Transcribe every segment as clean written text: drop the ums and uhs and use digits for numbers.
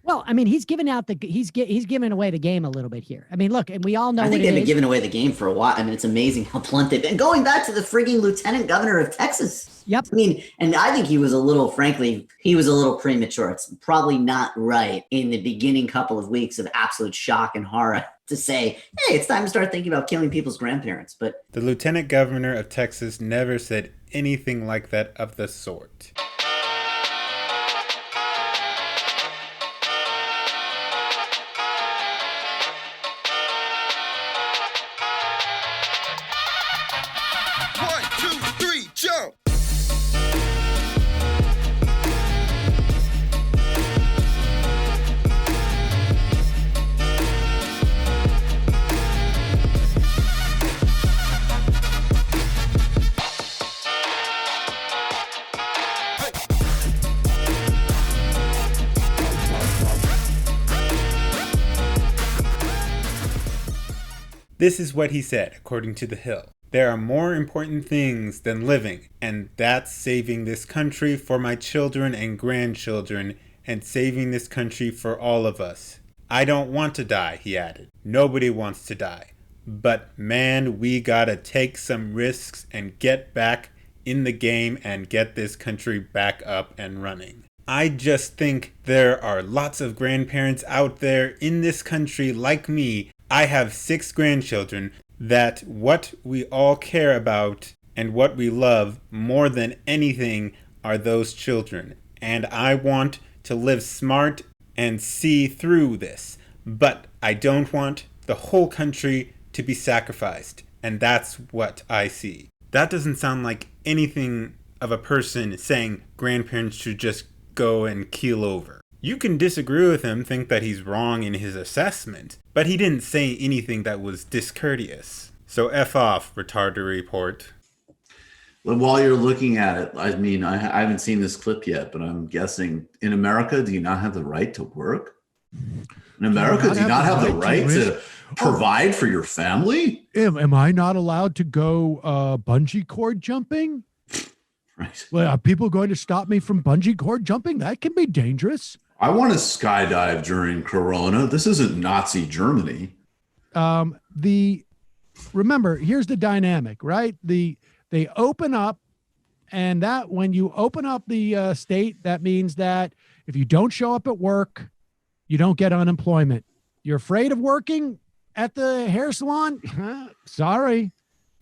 Well, I mean, he's giving away the game a little bit here. I mean, look, and we all know I what think it they've been is. giving away the game for a while. I mean, it's amazing how blunt they've been. Going back to the frigging lieutenant governor of Texas. Yep. I mean, and I think he was a little premature. It's probably not right in the beginning couple of weeks of absolute shock and horror to say, hey, it's time to start thinking about killing people's grandparents. But the lieutenant governor of Texas never said anything like that of the sort. This is what he said, according to The Hill. There are more important things than living, and that's saving this country for my children and grandchildren, and saving this country for all of us. I don't want to die, he added. Nobody wants to die. But man, we gotta take some risks and get back in the game and get this country back up and running. I just think there are lots of grandparents out there in this country like me. I have 6 grandchildren that what we all care about and what we love more than anything are those children. And I want to live smart and see through this. But I don't want the whole country to be sacrificed. And that's what I see. That doesn't sound like anything of a person saying grandparents should just go and keel over. You can disagree with him, think that he's wrong in his assessment, but he didn't say anything that was discourteous. So F off, retarded report. Well, while you're looking at it, I mean, I haven't seen this clip yet, but I'm guessing in America, do you not have the right to work? In America, do you not have the right to provide for your family? Am I not allowed to go bungee cord jumping? Right. Well, are people going to stop me from bungee cord jumping? That can be dangerous. I want to skydive during Corona. This isn't Nazi Germany. Remember, here's the dynamic, right? They open up, and that when you open up the state, that means that if you don't show up at work, you don't get unemployment. You're afraid of working at the hair salon? Sorry.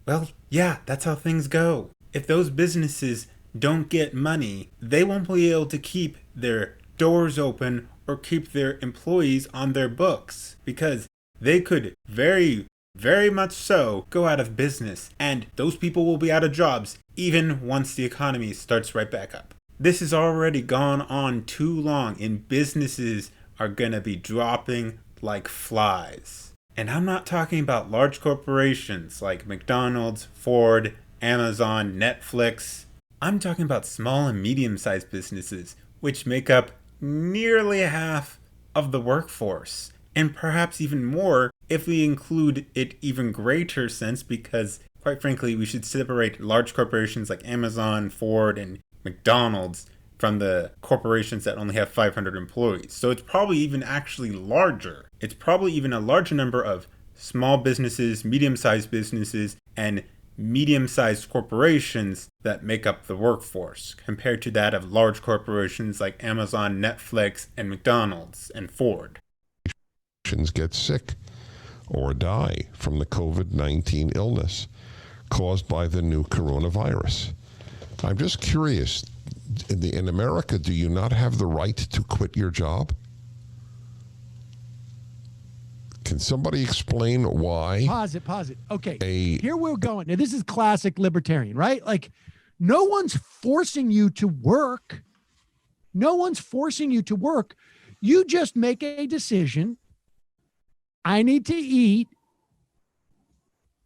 Well, yeah, that's how things go. If those businesses don't get money, they won't be able to keep their doors open or keep their employees on their books, because they could very, very much so go out of business, and those people will be out of jobs even once the economy starts right back up. This has already gone on too long, and businesses are gonna be dropping like flies. And I'm not talking about large corporations like McDonald's, Ford, Amazon, Netflix. I'm talking about small and medium-sized businesses, which make up nearly half of the workforce, and perhaps even more if we include it even greater sense, because quite frankly, we should separate large corporations like Amazon, Ford, and McDonald's from the corporations that only have 500 employees. So it's probably even actually larger. It's probably even a larger number of small businesses, medium-sized businesses, and medium-sized corporations that make up the workforce, compared to that of large corporations like Amazon, Netflix, and McDonald's, and Ford. Get sick or die from the COVID-19 illness caused by the new coronavirus. I'm just curious, in America, do you not have the right to quit your job? Can somebody explain why? Pause it. Okay, here we're going. Now, this is classic libertarian, right? Like, no one's forcing you to work. You just make a decision. I need to eat,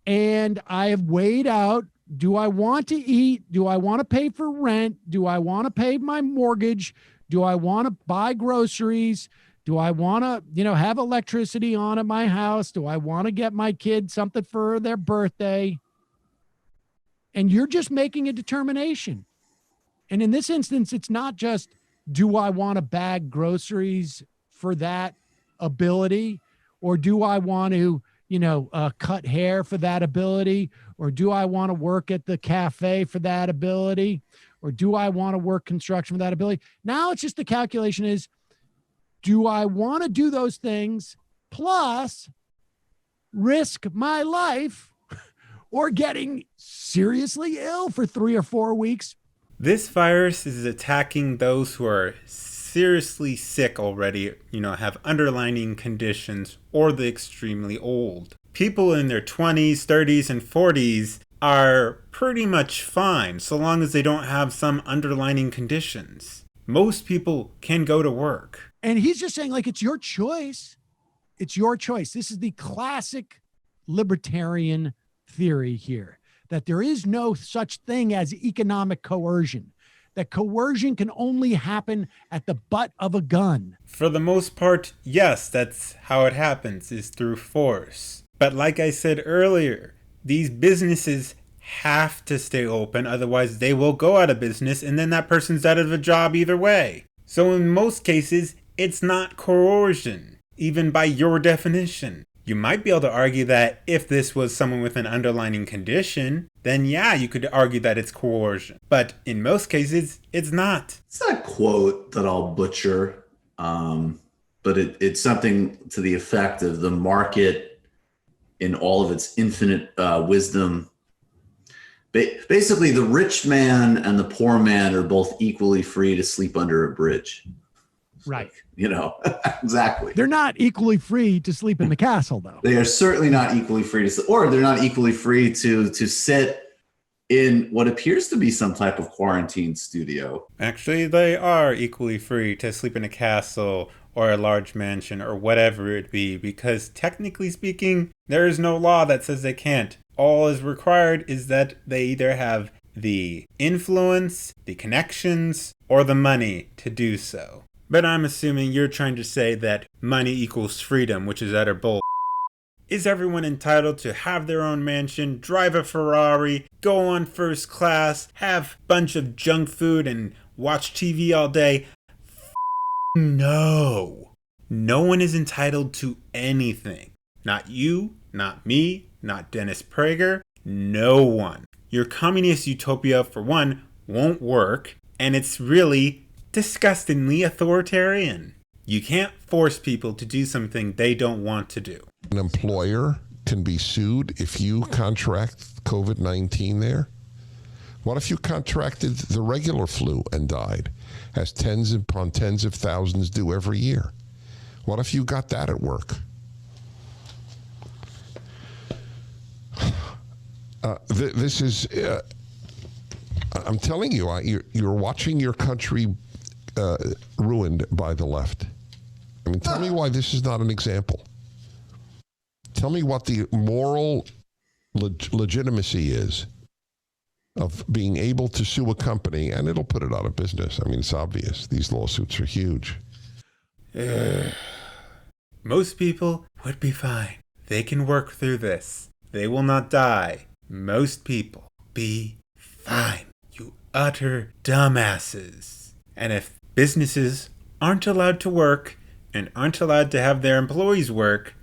and I have weighed out, do I want to eat? Do I want to pay for rent? Do I want to pay my mortgage? Do I want to buy groceries? Do I want to, have electricity on at my house? Do I want to get my kid something for their birthday? And you're just making a determination. And in this instance, it's not just, do I want to bag groceries for that ability? Or do I want to, cut hair for that ability? Or do I want to work at the cafe for that ability? Or do I want to work construction for that ability? Now it's just the calculation is, do I want to do those things plus risk my life or getting seriously ill for 3 or 4 weeks? This virus is attacking those who are seriously sick already, have underlying conditions, or the extremely old. People in their 20s, 30s, and 40s are pretty much fine so long as they don't have some underlying conditions. Most people can go to work. And he's just saying, like, it's your choice. It's your choice. This is the classic libertarian theory here, that there is no such thing as economic coercion, that coercion can only happen at the butt of a gun. For the most part, yes, that's how it happens, is through force. But like I said earlier, these businesses have to stay open, otherwise they will go out of business and then that person's out of a job either way. So in most cases, it's not coercion, even by your definition. You might be able to argue that if this was someone with an underlying condition, then yeah, you could argue that it's coercion. But in most cases, it's not. It's a quote that I'll butcher, but it's something to the effect of the market in all of its infinite wisdom. Basically, the rich man and the poor man are both equally free to sleep under a bridge. Right. Exactly. They're not equally free to sleep in the castle, though. They are certainly not equally free to sleep, or they're not equally free to sit in what appears to be some type of quarantine studio. Actually, they are equally free to sleep in a castle or a large mansion or whatever it be, because technically speaking, there is no law that says they can't. All is required is that they either have the influence, the connections, or the money to do so. But I'm assuming you're trying to say that money equals freedom, which is utter bull. Is everyone entitled to have their own mansion, drive a Ferrari, go on first class, have a bunch of junk food, and watch TV all day? No. No one is entitled to anything. Not you, not me, not Dennis Prager, no one. Your communist utopia, for one, won't work, and it's really disgustingly authoritarian. You can't force people to do something they don't want to do. An employer can be sued if you contract COVID-19 there. What if you contracted the regular flu and died, as tens upon tens of thousands do every year? What if you got that at work? This is, I'm telling you, you're watching your country ruined by the left. I mean, tell me why this is not an example. Tell me what the moral legitimacy is of being able to sue a company, and it'll put it out of business. I mean, it's obvious. These lawsuits are huge. Most people would be fine. They can work through this. They will not die. Most people be fine. You utter dumbasses. And if businesses aren't allowed to work and aren't allowed to have their employees work,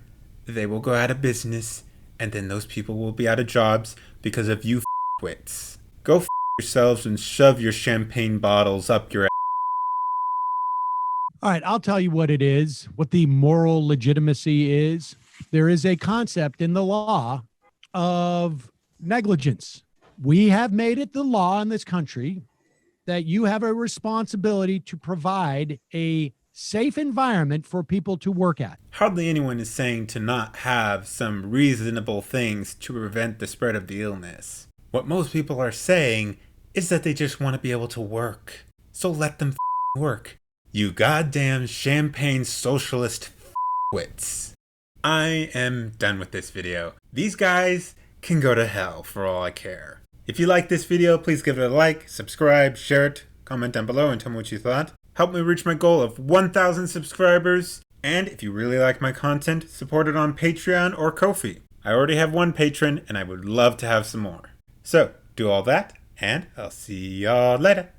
they will go out of business, and then those people will be out of jobs because of you f***wits. Go f*** yourselves and shove your champagne bottles up your ass. All right, I'll tell you what it is, what the moral legitimacy is. There is a concept in the law of negligence. We have made it the law in this country that you have a responsibility to provide a safe environment for people to work at. Hardly anyone is saying to not have some reasonable things to prevent the spread of the illness. What most people are saying is that they just want to be able to work. So let them work. You goddamn champagne socialist wits. I am done with this video. These guys can go to hell for all I care. If you like this video, please give it a like, subscribe, share it, comment down below and tell me what you thought. Help me reach my goal of 1,000 subscribers. And if you really like my content, support it on Patreon or Ko-fi. I already have one patron and I would love to have some more. So, do all that and I'll see y'all later.